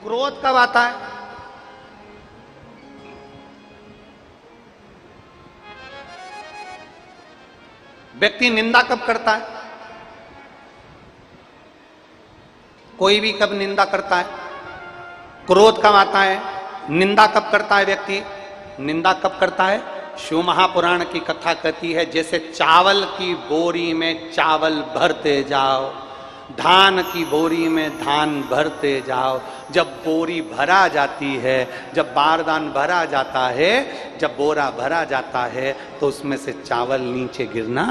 क्रोध कब आता है? व्यक्ति निंदा कब करता है? कोई भी कब निंदा करता है? क्रोध कब आता है? निंदा कब करता है व्यक्ति? निंदा कब करता है? शिव महापुराण की कथा कहती है जैसे चावल की बोरी में चावल भरते जाओ, धान की बोरी में धान भरते जाओ, जब बोरी भरा जाती है, जब बारदान भरा जाता है, जब बोरा भरा जाता है तो उसमें से चावल नीचे गिरना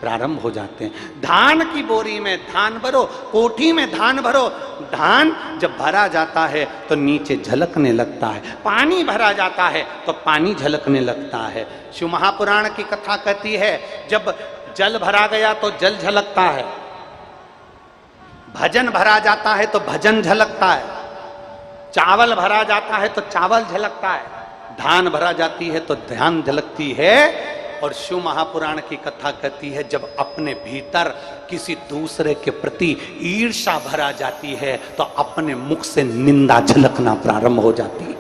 प्रारंभ हो जाते हैं। धान की बोरी में धान भरो, कोठी में धान भरो, धान जब भरा जाता है तो नीचे झलकने लगता है, पानी भरा जाता है तो पानी झलकने लगता है। शिव महापुराण की कथा कहती है जब जल भरा गया तो जल झलकता है, भजन भरा जाता है तो भजन झलकता है, चावल भरा जाता है तो चावल झलकता है, धान भरा जाती है तो धान झलकती है। और शिव महापुराण की कथा कहती है जब अपने भीतर किसी दूसरे के प्रति ईर्ष्या भरा जाती है तो अपने मुख से निंदा झलकना प्रारंभ हो जाती है,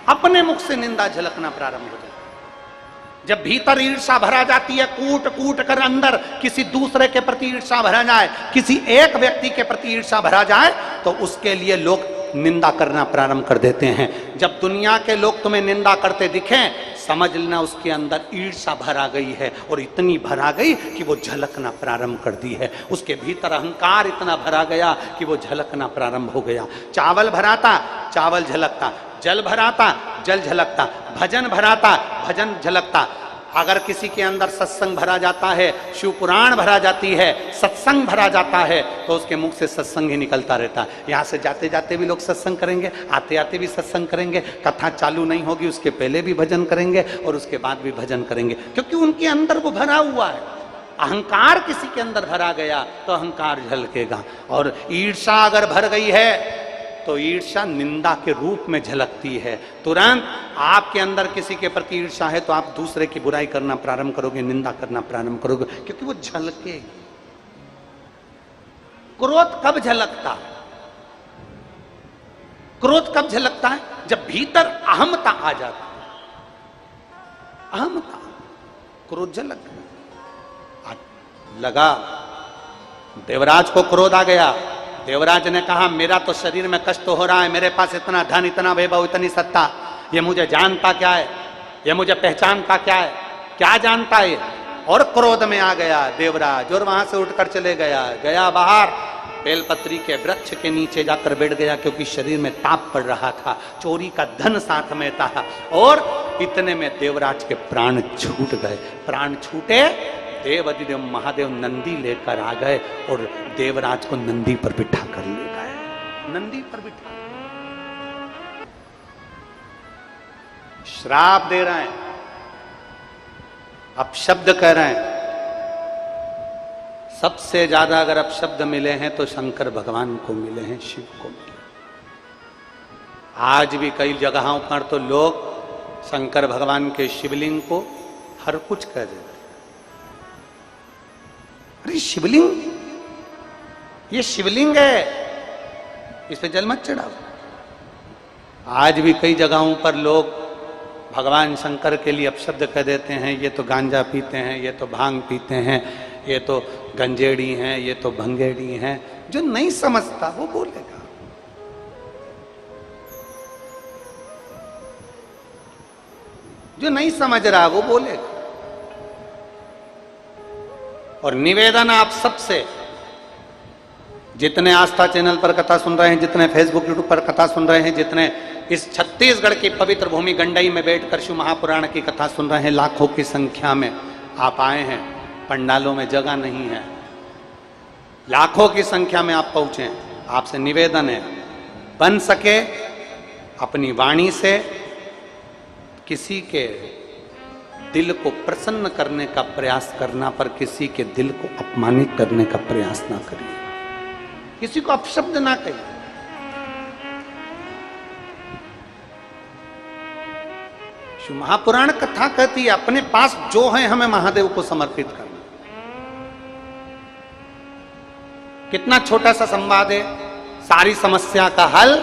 अपने मुख से निंदा झलकना प्रारंभ हो जाती है। जब भीतर ईर्ष्या भरा जाती है, कूट कूट कर अंदर किसी दूसरे के प्रति ईर्ष्या भरा जाए, किसी एक व्यक्ति के प्रति ईर्ष्या भरा जाए तो उसके लिए लोग निंदा करना प्रारंभ कर देते हैं। जब दुनिया के लोग तुम्हें निंदा करते दिखें, समझ लेना उसके अंदर ईर्ष्या भरा गई है, और इतनी भरा गई कि वो झलकना प्रारंभ कर दी है। उसके भीतर अहंकार इतना भरा गया कि वो झलकना प्रारंभ हो गया। चावल भराता, चावल झलकता, जल भराता, जल झलकता, भजन भराता, भजन झलकता। अगर किसी के अंदर सत्संग भरा जाता है, शिव पुराण भरा जाती है, सत्संग भरा जाता है, तो उसके मुख से सत्संग ही निकलता रहता है। यहाँ से जाते जाते भी लोग सत्संग करेंगे, आते आते भी सत्संग करेंगे, कथा चालू नहीं होगी उसके पहले भी भजन करेंगे और उसके बाद भी भजन करेंगे, क्योंकि उनके अंदर वो भरा हुआ है। अहंकार किसी के अंदर भरा गया तो अहंकार झलकेगा, और ईर्ष्या अगर भर गई है तो ईर्ष्या निंदा के रूप में झलकती है। तुरंत आपके अंदर किसी के प्रति ईर्ष्या है तो आप दूसरे की बुराई करना प्रारंभ करोगे, निंदा करना प्रारंभ करोगे, क्योंकि वो झलकेगी। क्रोध कब झलकता है? क्रोध कब झलकता है? जब भीतर अहमता आ जाती है। अहमता, क्रोध झलक लगा। देवराज को क्रोध आ गया। देवराज ने कहा मेरा तो शरीर में कष्ट हो रहा है, मेरे पास इतना धन, इतना वैभव, इतनी सत्ता, ये मुझे जानता क्या है, ये मुझे पहचानता क्या है, क्या जानता है? और क्रोध में आ गया देवराज, और वहां से उठकर चले गया बाहर, बेलपत्री के वृक्ष के नीचे जाकर बैठ गया, क्योंकि शरीर में ताप पड़ रहा था, चोरी का धन साथ में था। और इतने में देवराज के प्राण छूट गए। प्राण छूटे, देव अधिदेव महादेव नंदी लेकर आ गए और देवराज को नंदी पर बिठा कर ले गए। नंदी पर बिठा, श्राप दे रहे हैं, अपशब्द कह रहे हैं। सबसे ज्यादा अगर अपशब्द मिले हैं तो शंकर भगवान को मिले हैं, शिव को मिले। आज भी कई जगहों पर तो लोग शंकर भगवान के शिवलिंग को हर कुछ कह देते। अरे शिवलिंग, ये शिवलिंग है, इस पे जल मत चढ़ाओ। आज भी कई जगहों पर लोग भगवान शंकर के लिए अपशब्द कह देते हैं, ये तो गांजा पीते हैं, ये तो भांग पीते हैं, ये तो गंजेड़ी हैं, ये तो भंगेड़ी हैं। जो नहीं समझता वो बोलेगा। जो नहीं समझ रहा वो बोलेगा। और निवेदन आप सबसे, जितने आस्था चैनल पर कथा सुन रहे हैं, जितने फेसबुक यूट्यूब पर कथा सुन रहे हैं, जितने इस छत्तीसगढ़ की पवित्र भूमि गंडई में बैठकर शिव महापुराण की कथा सुन रहे हैं, लाखों की संख्या में आप आए हैं, पंडालों में जगह नहीं है, लाखों की संख्या में आप पहुंचे। आपसे निवेदन है, बन सके अपनी वाणी से किसी के दिल को प्रसन्न करने का प्रयास करना, पर किसी के दिल को अपमानित करने का प्रयास ना करिए, किसी को अपशब्द ना कहिए। शिव महापुराण कथा कहती है अपने पास जो है हमें महादेव को समर्पित करना। कितना छोटा सा संवाद है, सारी समस्या का हल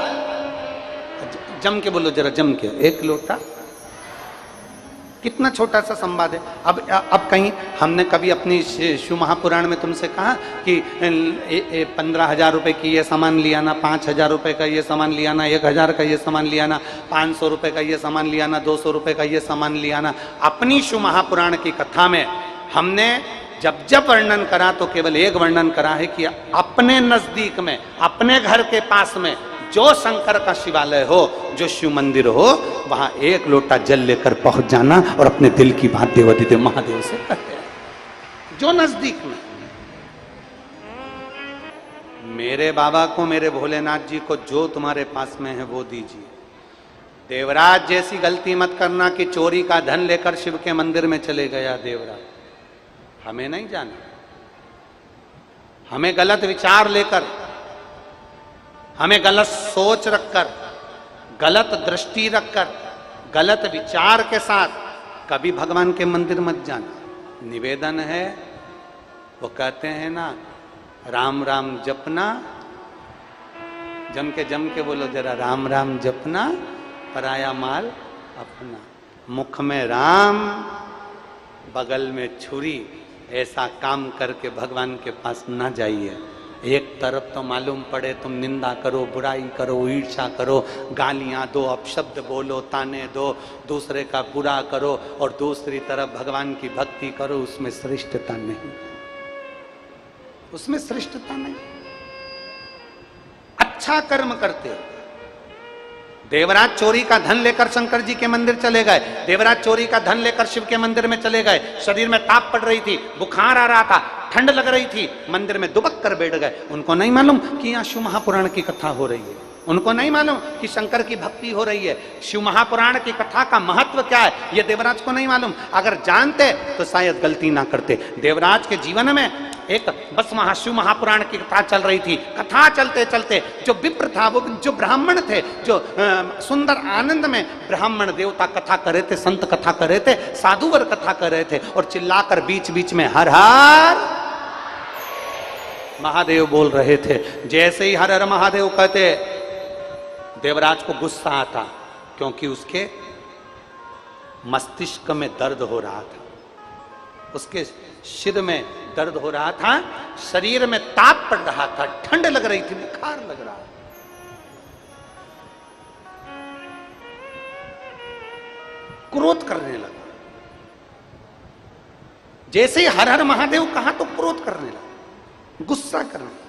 जम के बोलो जरा, जम के, एक लोटा। कितना छोटा सा संवाद है। अब कहीं हमने कभी अपनी शिव महापुराण में तुमसे कहा कि 15,000 रुपए की ये सामान लिया ना, 5,000 रुपए का ये सामान लिया ना, 1,000 का ये सामान लिया ना, 500 रुपए का ये सामान लिया ना, 200 रुपए का ये सामान लिया ना। अपनी शिव महापुराण की कथा में हमने जब जब वर्णन करा तो केवल एक वर्णन करा है कि अपने नजदीक में, अपने घर के पास में जो शंकर का शिवालय हो, जो शिव मंदिर हो, वहां एक लोटा जल लेकर पहुंच जाना और अपने दिल की बात देवादिदेव महादेव से कहते हैं, जो नजदीक में। मेरे बाबा को, मेरे भोलेनाथ जी को जो तुम्हारे पास में है वो दीजिए। देवराज जैसी गलती मत करना कि चोरी का धन लेकर शिव के मंदिर में चले गया देवराज। हमें नहीं जाना, हमें गलत विचार लेकर, हमें गलत सोच रखकर, गलत दृष्टि रखकर, गलत विचार के साथ कभी भगवान के मंदिर मत जाना। निवेदन है, वो कहते हैं ना, राम राम जपना, जम के बोलो जरा, राम राम जपना, पराया माल अपना। मुख में राम, बगल में छुरी, ऐसा काम करके भगवान के पास ना जाइए। एक तरफ तो मालूम पड़े तुम निंदा करो, बुराई करो, ईर्ष्या करो, गालियां दो, अपशब्द बोलो, ताने दो, दूसरे का बुरा करो, और दूसरी तरफ भगवान की भक्ति करो। उसमें श्रेष्ठता नहीं, उसमें श्रेष्ठता नहीं। अच्छा कर्म करते हो। देवराज चोरी का धन लेकर शंकर जी के मंदिर चले गए, देवराज चोरी का धन लेकर शिव के मंदिर में चले गए। शरीर में ताप पड़ रही थी, बुखार आ रहा था, ठंड लग रही थी, मंदिर में दुबक कर बैठ गए। उनको नहीं मालूम कि यहाँ शिव महापुराण की कथा हो रही है, उनको नहीं मालूम कि शंकर की भक्ति हो रही है, शिव महापुराण की कथा का महत्व क्या है, ये देवराज को नहीं मालूम। अगर जानते तो शायद गलती ना करते। देवराज के जीवन में एक बस शिव महापुराण की कथा चल रही थी। कथा चलते चलते जो विप्र था, वो जो ब्राह्मण थे, जो सुंदर आनंद में ब्राह्मण देवता कथा कर रहे थे, संत कथा कर रहे थे, साधुवर कथा कर रहे थे, और चिल्लाकर बीच बीच में हर हर महादेव बोल रहे थे। जैसे ही हर हर महादेव कहते, देवराज को गुस्सा आता, क्योंकि उसके मस्तिष्क में दर्द हो रहा था, उसके सिर में दर्द हो रहा था, शरीर में ताप पड़ रहा था, ठंड लग रही थी, बुखार लग रहा था। क्रोध करने लगा। जैसे ही हर हर महादेव कहा तो क्रोध करने लगा, गुस्सा करने लगा।